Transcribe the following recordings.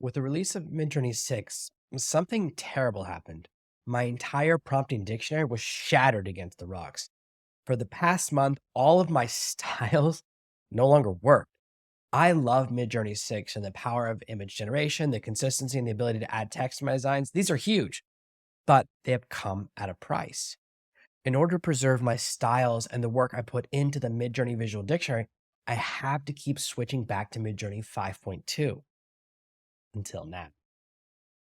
With the release of Midjourney 6, something terrible happened. My entire prompting dictionary was shattered against the rocks. For the past month, all of my styles no longer worked. I love Midjourney 6 and the power of image generation, the consistency, and the ability to add text to my designs. These are huge, but they have come at a price. In order to preserve my styles and the work I put into the Midjourney Visual Dictionary, I have to keep switching back to Midjourney 5.2 until now.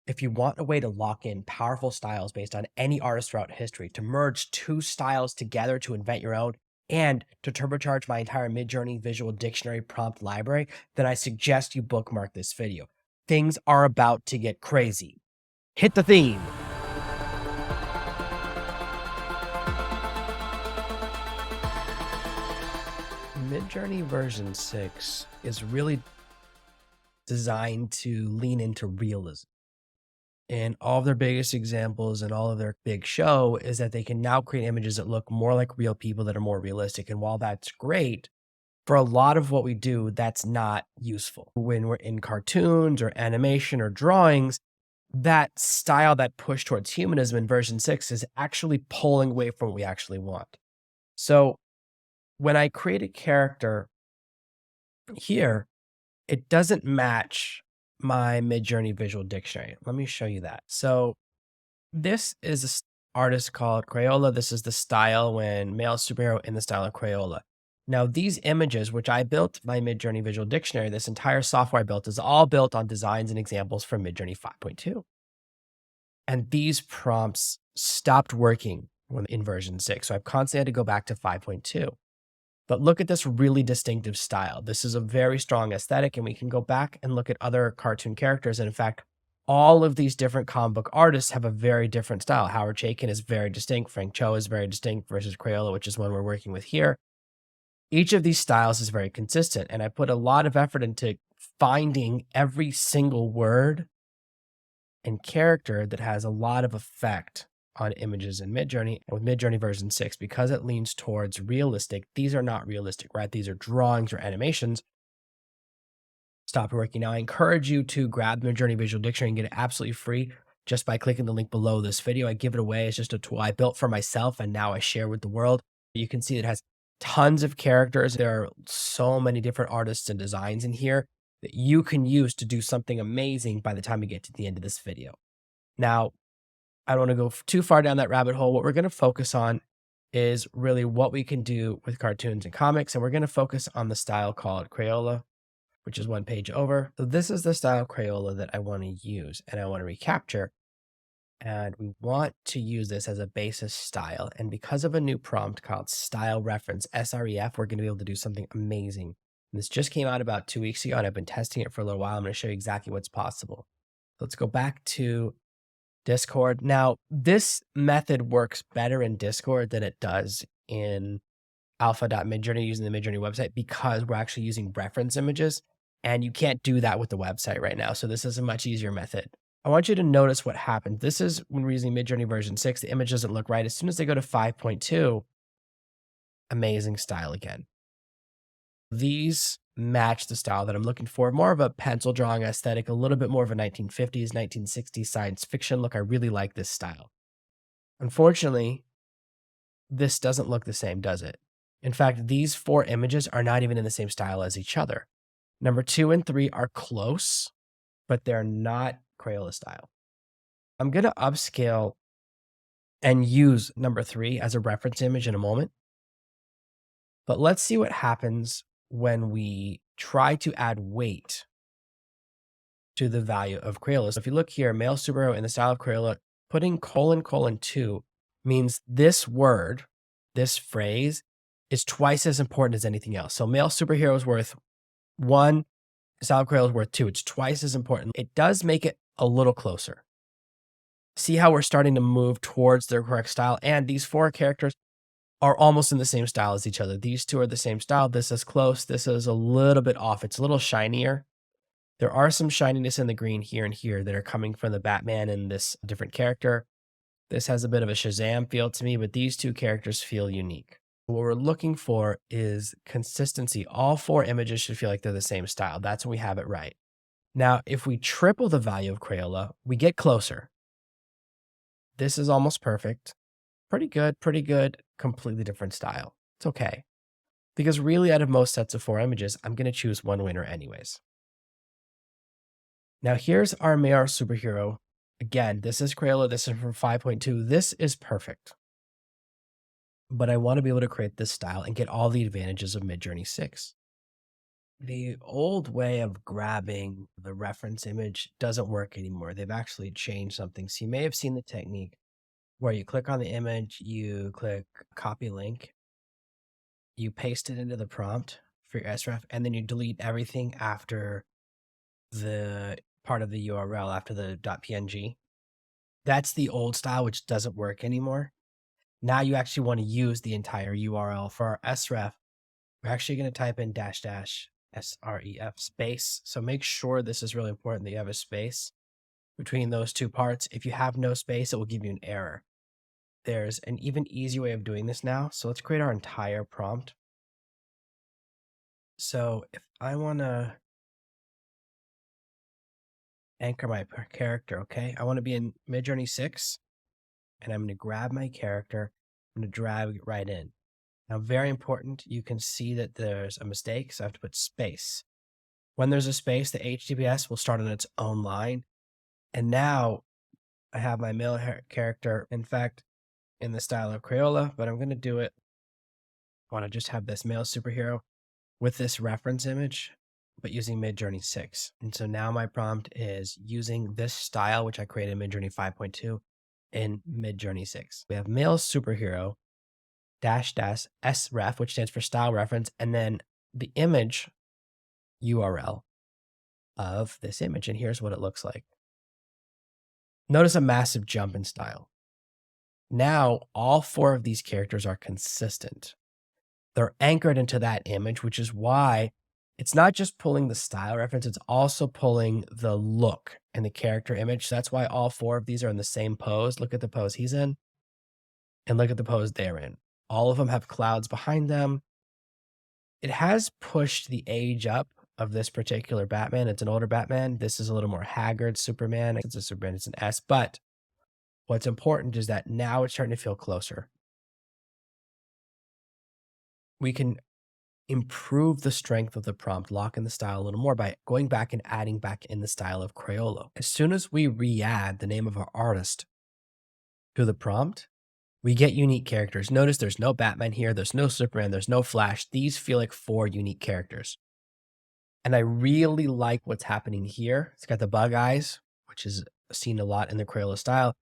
If you want a way to lock in powerful styles based on any artist throughout history, to merge two styles together to invent your own, and to turbocharge my entire Midjourney Visual Dictionary prompt library, then I suggest you bookmark this video. Things are about to get crazy. Hit the theme. Midjourney version 6 is really designed to lean into realism. And all of their biggest examples and all of their big show is that they can now create images that look more like real people, that are more realistic. And while that's great, for a lot of what we do, that's not useful. When we're in cartoons or animation or drawings, that style, that push towards humanism in version 6 is actually pulling away from what we actually want. So when I create a character here, it doesn't match my Midjourney Visual Dictionary. Let me show you that. So this is an artist called Crayola. This is the style when male superhero in the style of Crayola. Now, these images, which I built my Midjourney Visual Dictionary, this entire software I built is all built on designs and examples from Midjourney 5.2. And these prompts stopped working in version 6. So I've constantly had to go back to 5.2. But look at this really distinctive style. This is a very strong aesthetic, and we can go back and look at other cartoon characters. And in fact, all of these different comic book artists have a very different style. Howard Chaykin is very distinct. Frank Cho is very distinct versus Crayola, which is one we're working with here. Each of these styles is very consistent, and I put a lot of effort into finding every single word and character that has a lot of effect on images in Midjourney. And with Midjourney version 6, because it leans towards realistic, these are not realistic, right? These are drawings or animations. Stop working. Now, I encourage you to grab the Midjourney Visual Dictionary and get it absolutely free just by clicking the link below this video. I give it away. It's just a tool I built for myself and now I share with the world. You can see it has tons of characters. There are so many different artists and designs in here that you can use to do something amazing by the time we get to the end of this video. Now, I don't want to go too far down that rabbit hole. What we're going to focus on is really what we can do with cartoons and comics. And we're going to focus on the style called Crayola, which is one page over. So this is the style Crayola that I want to use and I want to recapture. And we want to use this as a basis style. And because of a new prompt called Style Reference, SREF, we're going to be able to do something amazing. And this just came out about 2 weeks ago, and I've been testing it for a little while. I'm going to show you exactly what's possible. Let's go back to Discord. Now, this method works better in Discord than it does in alpha.midjourney using the Midjourney website because we're actually using reference images, and you can't do that with the website right now. So this is a much easier method. I want you to notice what happens. This is when we're using Midjourney version 6, the image doesn't look right. As soon as they go to 5.2, amazing style again. These match the style that I'm looking for, more of a pencil drawing aesthetic, a little bit more of a 1950s, 1960s science fiction look. I really like this style. Unfortunately, this doesn't look the same, does it? In fact, these 4 images are not even in the same style as each other. Number 2 and 3 are close, but they're not Crayola style. I'm going to upscale and use number 3 as a reference image in a moment. But let's see what happens when we try to add weight to the value of Crayola. So if you look here, male superhero in the style of Crayola, putting ::2 means this word, this phrase, is twice as important as anything else. So male superhero is worth 1, style of Crayola is worth 2. It's twice as important. It does make it a little closer. See how we're starting to move towards their correct style, and these 4 characters are almost in the same style as each other. These 2 are the same style. This is close. This is a little bit off. It's a little shinier. There are some shininess in the green here and here that are coming from the Batman and this different character. This has a bit of a Shazam feel to me, but these 2 characters feel unique. What we're looking for is consistency. All 4 images should feel like they're the same style. That's when we have it right. Now, if we triple the value of Crayola, we get closer. This is almost perfect. Pretty good, completely different style. It's okay. Because really, out of most sets of 4 images, I'm going to choose one winner anyways. Now, here's our male superhero. Again, this is Crayola. This is from 5.2. This is perfect. But I want to be able to create this style and get all the advantages of Midjourney 6. The old way of grabbing the reference image doesn't work anymore. They've actually changed something. So you may have seen the technique where you click on the image, you click copy link, you paste it into the prompt for your SREF, and then you delete everything after the part of the URL, after the .png. That's the old style, which doesn't work anymore. Now you actually want to use the entire URL. For our SREF, we're actually going to type in -- space. So make sure this is really important that you have a space between those two parts. If you have no space, it will give you an error. There's an even easier way of doing this now. So let's create our entire prompt. So if I want to anchor my character, okay, I want to be in Midjourney 6, and I'm going to grab my character. I'm going to drag it right in. Now, very important, you can see that there's a mistake, so I have to put space. When there's a space, the HTTPS will start on its own line. And now I have my male character, in fact, in the style of Crayola, but I'm going to do it. I want to just have this male superhero with this reference image, but using Midjourney 6. And so now my prompt is using this style, which I created in Midjourney 5.2 in Midjourney 6. We have male superhero -- SREF, which stands for style reference, and then the image URL of this image. And here's what it looks like. Notice a massive jump in style. Now, all 4 of these characters are consistent. They're anchored into that image, which is why it's not just pulling the style reference, it's also pulling the look and the character image. So that's why all 4 of these are in the same pose. Look at the pose he's in, and look at the pose they're in. All of them have clouds behind them. It has pushed the age up of this particular Batman. It's an older Batman. This is a little more haggard Superman. It's a Superman, it's an S. But what's important is that now it's starting to feel closer. We can improve the strength of the prompt, lock in the style a little more by going back and adding back in the style of Crayola. As soon as we re-add the name of our artist to the prompt, we get unique characters. Notice there's no Batman here, there's no Superman, there's no Flash. These feel like 4 unique characters. And I really like what's happening here. It's got the bug eyes, which is seen a lot in the Crayola style.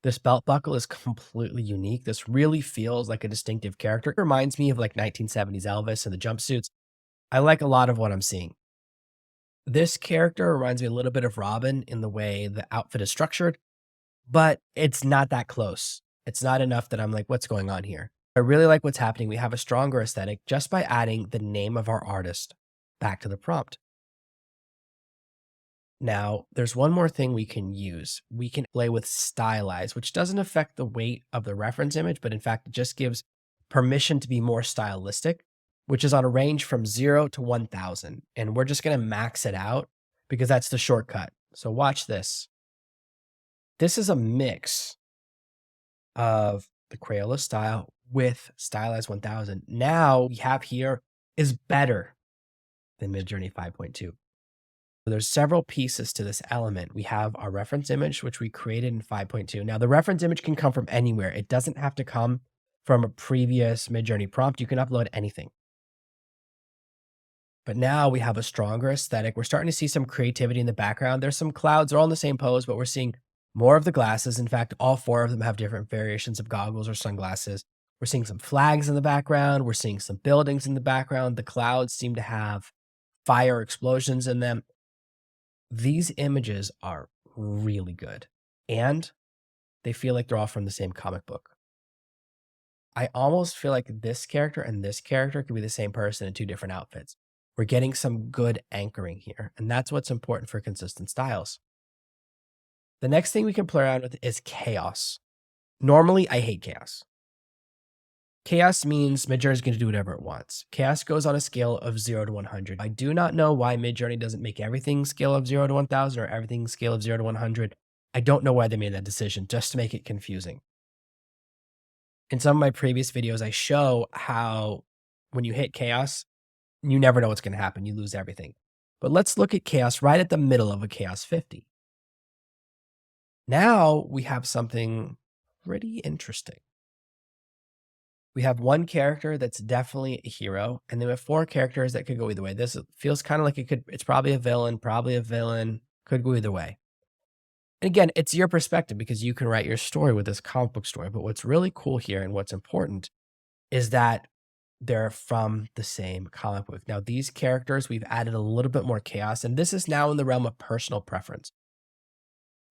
This belt buckle is completely unique. This really feels like a distinctive character. It reminds me of like 1970s Elvis and the jumpsuits. I like a lot of what I'm seeing. This character reminds me a little bit of Robin in the way the outfit is structured, but it's not that close. It's not enough that I'm like, what's going on here? I really like what's happening. We have a stronger aesthetic just by adding the name of our artist back to the prompt. Now, there's one more thing we can use. We can play with Stylize, which doesn't affect the weight of the reference image, but in fact, it just gives permission to be more stylistic, which is on a range from 0 to 1000. And we're just going to max it out because that's the shortcut. So watch this. This is a mix of the Crayola style with Stylize 1000. Now we have here is better than Midjourney 5.2. There's several pieces to this element. We have our reference image, which we created in 5.2. Now the reference image can come from anywhere. It doesn't have to come from a previous Midjourney prompt. You can upload anything. But now we have a stronger aesthetic. We're starting to see some creativity in the background. There's some clouds, they're all in the same pose, but we're seeing more of the glasses. In fact, all 4 of them have different variations of goggles or sunglasses. We're seeing some flags in the background. We're seeing some buildings in the background. The clouds seem to have fire explosions in them. These images are really good, and they feel like they're all from the same comic book. I almost feel like this character and this character could be the same person in 2 different outfits. We're getting some good anchoring here, and that's what's important for consistent styles. The next thing we can play around with is chaos. Normally, I hate chaos. Chaos means Midjourney is going to do whatever it wants. Chaos goes on a scale of 0 to 100. I do not know why Midjourney doesn't make everything scale of 0 to 1000 or everything scale of 0 to 100. I don't know why they made that decision, just to make it confusing. In some of my previous videos, I show how when you hit chaos, you never know what's going to happen. You lose everything. But let's look at chaos right at the middle of a chaos 50. Now we have something pretty interesting. We have one character that's definitely a hero, and then we have 4 characters that could go either way. This feels kind of like it's probably a villain, could go either way. And again, it's your perspective because you can write your story with this comic book story. But what's really cool here and what's important is that they're from the same comic book. Now, these characters, we've added a little bit more chaos, and this is now in the realm of personal preference.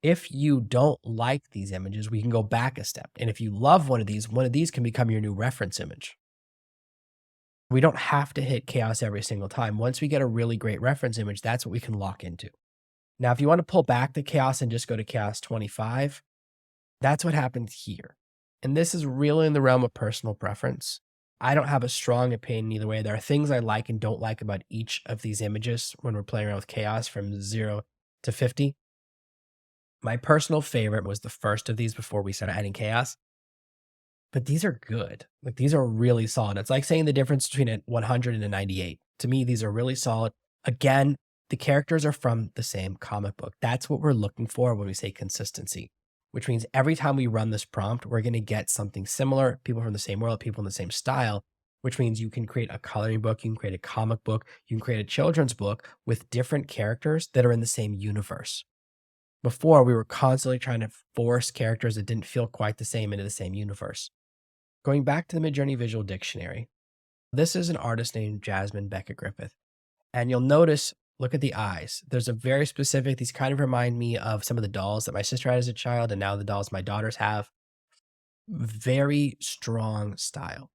If you don't like these images, we can go back a step. And if you love one of these can become your new reference image. We don't have to hit chaos every single time. Once we get a really great reference image, that's what we can lock into. Now, if you want to pull back the chaos and just go to chaos 25, that's what happens here. And this is really in the realm of personal preference. I don't have a strong opinion either way. There are things I like and don't like about each of these images when we're playing around with chaos from 0 to 50. My personal favorite was the first of these before we started adding chaos. But these are good. Like, these are really solid. It's like saying the difference between a 100 and a 98. To me, these are really solid. Again, the characters are from the same comic book. That's what we're looking for when we say consistency, which means every time we run this prompt, we're going to get something similar, people from the same world, people in the same style, which means you can create a coloring book, you can create a comic book, you can create a children's book with different characters that are in the same universe. Before, we were constantly trying to force characters that didn't feel quite the same into the same universe. Going back to the Midjourney Visual Dictionary, this is an artist named Jasmine Beckett-Griffith. And you'll notice, look at the eyes. There's a very specific, these kind of remind me of some of the dolls that my sister had as a child and now the dolls my daughters have. Very strong style.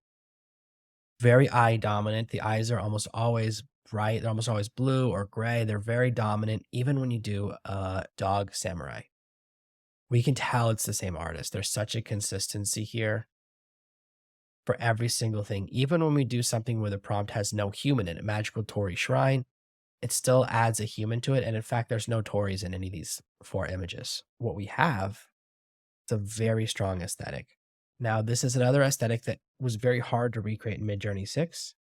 Very eye dominant. The eyes are almost always bright. They're almost always blue or gray. They're very dominant, even when you do a dog samurai. We can tell it's the same artist. There's such a consistency here for every single thing. Even when we do something where the prompt has no human in it, magical Torii shrine, it still adds a human to it. And in fact, there's no Tories in any of these 4 images. What we have, it's a very strong aesthetic. Now, this is another aesthetic that was very hard to recreate in Midjourney 6.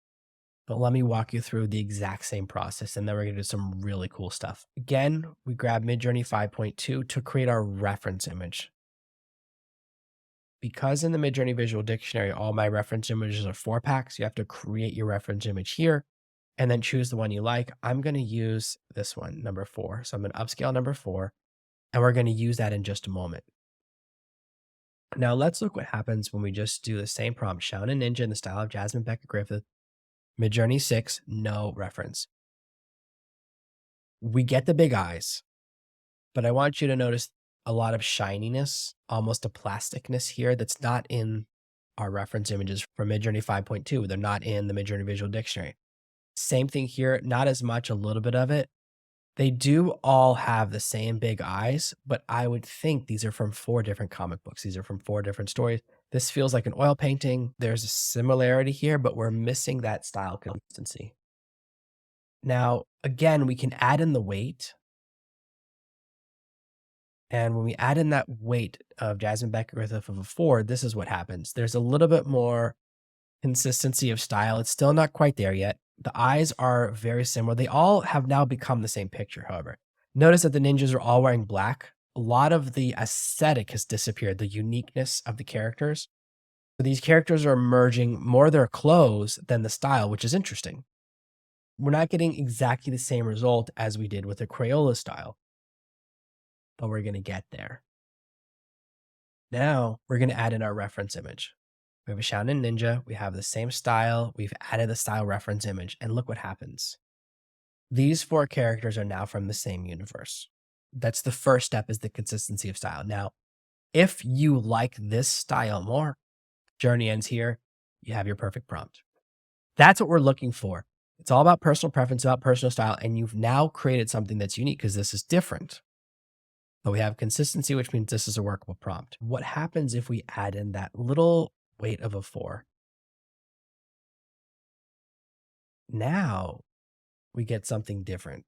But let me walk you through the exact same process, and then we're going to do some really cool stuff. Again, we grab Midjourney 5.2 to create our reference image. Because in the Midjourney Visual Dictionary, all my reference images are 4-packs, you have to create your reference image here and then choose the one you like. I'm going to use this one, number 4. So I'm going to upscale number 4, and we're going to use that in just a moment. Now let's look what happens when we just do the same prompt, Shauna Ninja in the style of Jasmine Beckett-Griffith, Midjourney 6, no reference. We get the big eyes, but I want you to notice a lot of shininess, almost a plasticness here that's not in our reference images from Midjourney 5.2. They're not in the Midjourney Visual Dictionary. Same thing here, not as much, a little bit of it. They do all have the same big eyes, but I would think these are from 4 different comic books. These are from 4 different stories. This feels like an oil painting. There's a similarity here, but we're missing that style consistency. Now, again, we can add in the weight. And when we add in that weight of Jasmine Beckett-Griffith of a 4, this is what happens. There's a little bit more consistency of style. It's still not quite there yet. The eyes are very similar. They all have now become the same picture, however. Notice that the ninjas are all wearing black. A lot of the aesthetic has disappeared, the uniqueness of the characters. So these characters are merging more their clothes than the style, which is interesting. We're not getting exactly the same result as we did with the Crayola style, but we're going to get there. Now we're going to add in our reference image. We have a Shauna Ninja. We have the same style. We've added the style reference image, and look what happens. These 4 characters are now from the same universe. That's the first step, is the consistency of style. Now, if you like this style more, journey ends here. You have your perfect prompt. That's what we're looking for. It's all about personal preference, about personal style, and you've now created something that's unique because this is different. But we have consistency, which means this is a workable prompt. What happens if we add in that little weight of a 4? Now we get something different.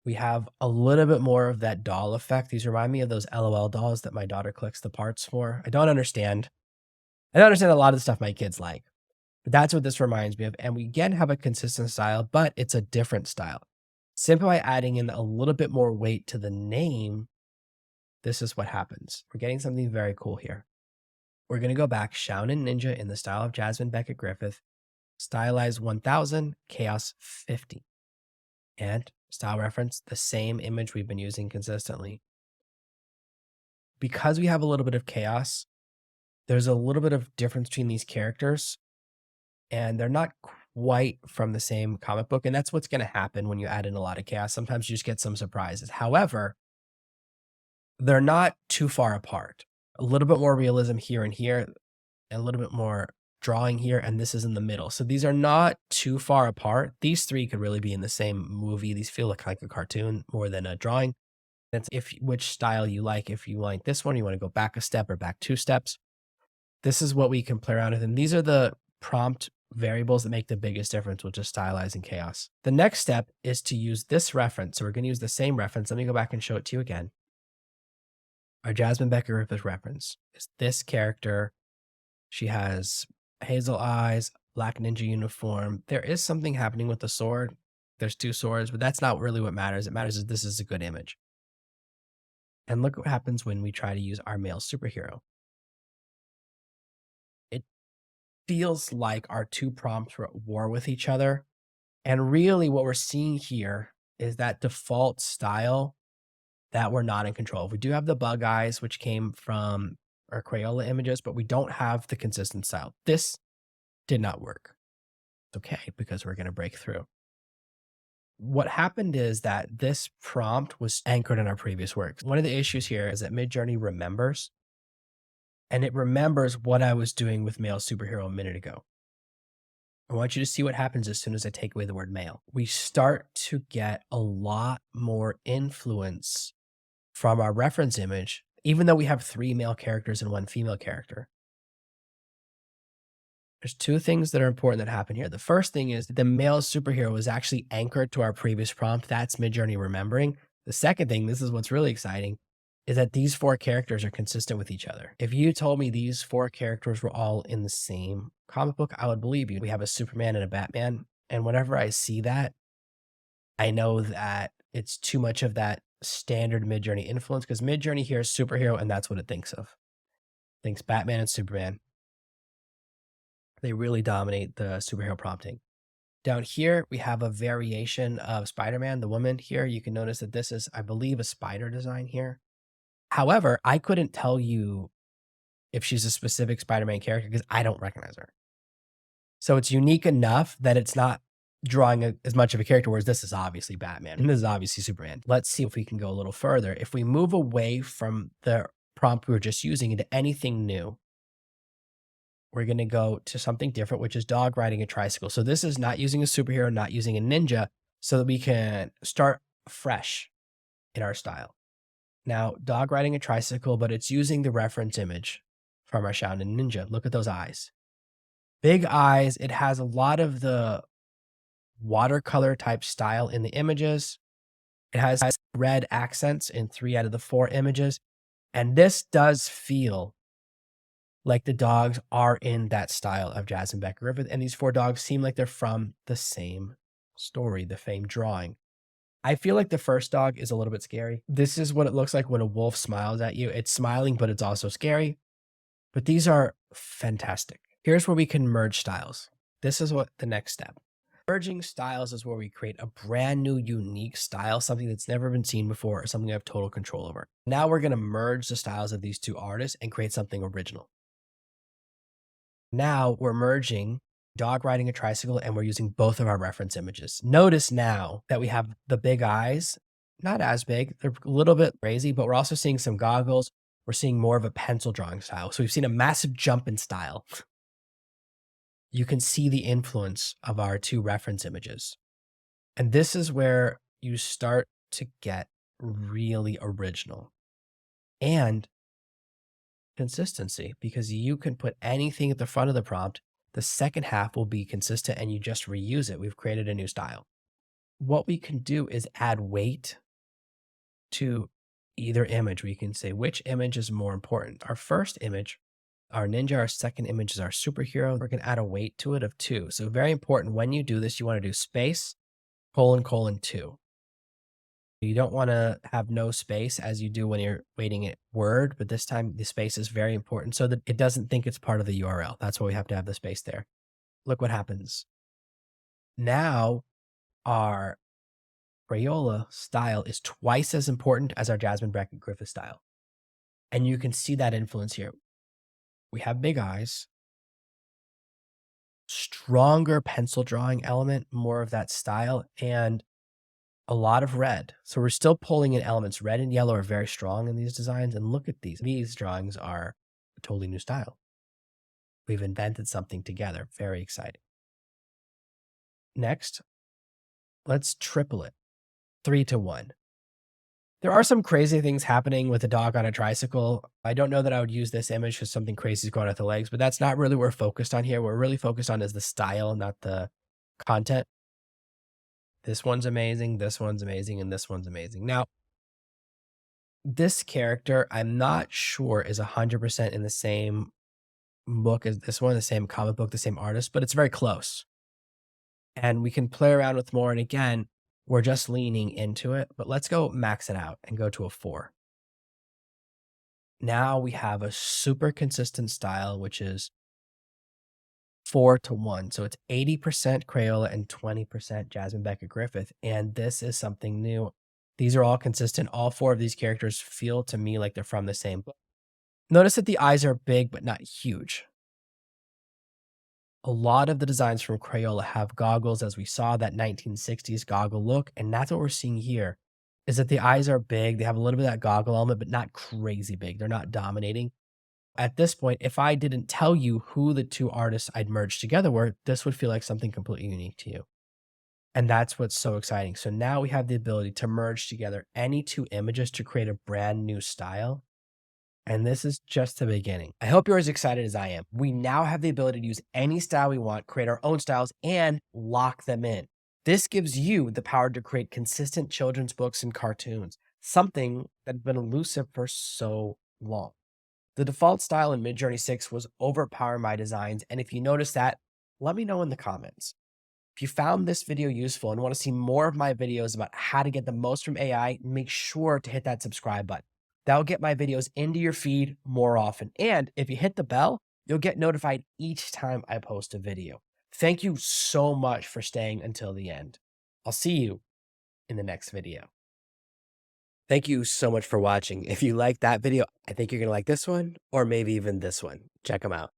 We have a little bit more of that doll effect. These remind me of those LOL dolls that my daughter collects the parts for. I don't understand. I don't understand a lot of the stuff my kids like, but that's what this reminds me of. And we again have a consistent style, but it's a different style. Simply by adding in a little bit more weight to the name, this is what happens. We're getting something very cool here. We're going to go back, Shounen Ninja in the style of Jasmine Beckett Griffith, Stylize 1000, Chaos 50. And style reference, the same image we've been using consistently. Because we have a little bit of chaos, there's a little bit of difference between these characters, and they're not quite from the same comic book. And that's what's going to happen when you add in a lot of chaos. Sometimes you just get some surprises. However, they're not too far apart. A little bit more realism here and here, and a little bit more drawing here, and this is in the middle. So these are not too far apart. These three could really be in the same movie. These feel like a cartoon more than a drawing. That's which style you like. If you like this one, you want to go back a step or back 2 steps. This is what we can play around with. And these are the prompt variables that make the biggest difference, which is Stylize and Chaos. The next step is to use this reference. So we're going to use the same reference. Let me go back and show it to you again. Our Jasmine Beckett Griffith reference is this character. She has hazel eyes, black ninja uniform. There is something happening with the sword. There's 2 swords, but that's not really what matters. It matters is this is a good image. And look what happens when we try to use our male superhero. It feels like our 2 prompts were at war with each other. And really what we're seeing here is that default style that we're not in control of. We do have the bug eyes, which came from our Crayola images, but we don't have the consistent style. This did not work. It's okay, because we're going to break through. What happened is that this prompt was anchored in our previous works. One of the issues here is that Midjourney remembers, and it remembers what I was doing with male superhero a minute ago. I want you to see what happens as soon as I take away the word male. We start to get a lot more influence from our reference image, even though we have 3 male characters and 1 female character. There's 2 things that are important that happen here. The first thing is the male superhero is actually anchored to our previous prompt. That's Midjourney remembering. The second thing, this is what's really exciting, is that these 4 characters are consistent with each other. If you told me these 4 characters were all in the same comic book, I would believe you. We have a Superman and a Batman. And whenever I see that, I know that it's too much of that standard Midjourney influence, because Midjourney hears superhero and that's what it thinks of. It thinks Batman and Superman. They really dominate the superhero prompting. Down here, we have a variation of Spider-Man, the woman here. You can notice that this is, I believe, a spider design here. However, I couldn't tell you if she's a specific Spider-Man character because I don't recognize her. So it's unique enough that it's not drawing as much of a character, whereas this is obviously Batman and this is obviously Superman. Let's see if we can go a little further. If we move away from the prompt we were just using into anything new, we're going to go to something different, which is dog riding a tricycle. So this is not using a superhero, not using a ninja, so that we can start fresh in our style. Now, dog riding a tricycle, but it's using the reference image from our Shounen Ninja. Look at those eyes. Big eyes. It has a lot of the watercolor type style in the images. It has red accents in 3 out of the 4 images. And this does feel like the dogs are in that style of Jasmine Beckett Griffith. And these 4 dogs seem like they're from the same story, the same drawing. I feel like the first dog is a little bit scary. This is what it looks like when a wolf smiles at you. It's smiling, but it's also scary. But these are fantastic. Here's where we can merge styles. This is what the next step. Merging styles is where we create a brand new, unique style, something that's never been seen before, or something we have total control over. Now we're going to merge the styles of these 2 artists and create something original. Now we're merging dog riding a tricycle and we're using both of our reference images. Notice now that we have the big eyes, not as big, they're a little bit crazy, but we're also seeing some goggles. We're seeing more of a pencil drawing style. So we've seen a massive jump in style. You can see the influence of our 2 reference images. And this is where you start to get really original and consistency, because you can put anything at the front of the prompt The second half will be consistent and you just reuse it. We've created a new style. What we can do is add weight to either image. We can say which image is more important. Our first image, our ninja, our second image is our superhero. We're going to add a weight to it of 2. So very important when you do this, you want to do space, colon, colon 2. You don't want to have no space as you do when you're weighting it word, but this time the space is very important so that it doesn't think it's part of the URL. That's why we have to have the space there. Look what happens. Now our Crayola style is twice as important as our Jasmine Bracket Griffith style. And you can see that influence here. We have big eyes, stronger pencil drawing element, more of that style, and a lot of red. So we're still pulling in elements. Red and yellow are very strong in these designs. And look at these. These drawings are a totally new style. We've invented something together. Very exciting. Next, let's triple it. 3-to-1. There are some crazy things happening with a dog on a tricycle. I don't know that I would use this image because something crazy is going out the legs, but that's not really what we're focused on here. What we're really focused on is the style, not the content. This one's amazing, this one's amazing, and this one's amazing. Now, this character, I'm not sure is 100% in the same book as this one, the same comic book, the same artist, but it's very close. And we can play around with more. And again, we're just leaning into it, but let's go max it out and go to a 4. Now we have a super consistent style, which is 4-to-1. So it's 80% Crayola and 20% Jasmine Beckett Griffith. And this is something new. These are all consistent. All 4 of these characters feel to me like they're from the same book. Notice that the eyes are big, but not huge. A lot of the designs from Crayola have goggles, as we saw that 1960s goggle look. And that's what we're seeing here is that the eyes are big. They have a little bit of that goggle element, but not crazy big. They're not dominating. At this point, if I didn't tell you who the 2 artists I'd merged together were, this would feel like something completely unique to you. And that's what's so exciting. So now we have the ability to merge together any 2 images to create a brand new style. And this is just the beginning. I hope you're as excited as I am. We now have the ability to use any style we want, create our own styles, and lock them in. This gives you the power to create consistent children's books and cartoons, something that's been elusive for so long. The default style in Midjourney 6 was overpower my designs, and if you notice that, let me know in the comments. If you found this video useful and want to see more of my videos about how to get the most from AI, make sure to hit that subscribe button. That'll get my videos into your feed more often. And if you hit the bell, you'll get notified each time I post a video. Thank you so much for staying until the end. I'll see you in the next video. Thank you so much for watching. If you liked that video, I think you're going to like this one or maybe even this one. Check them out.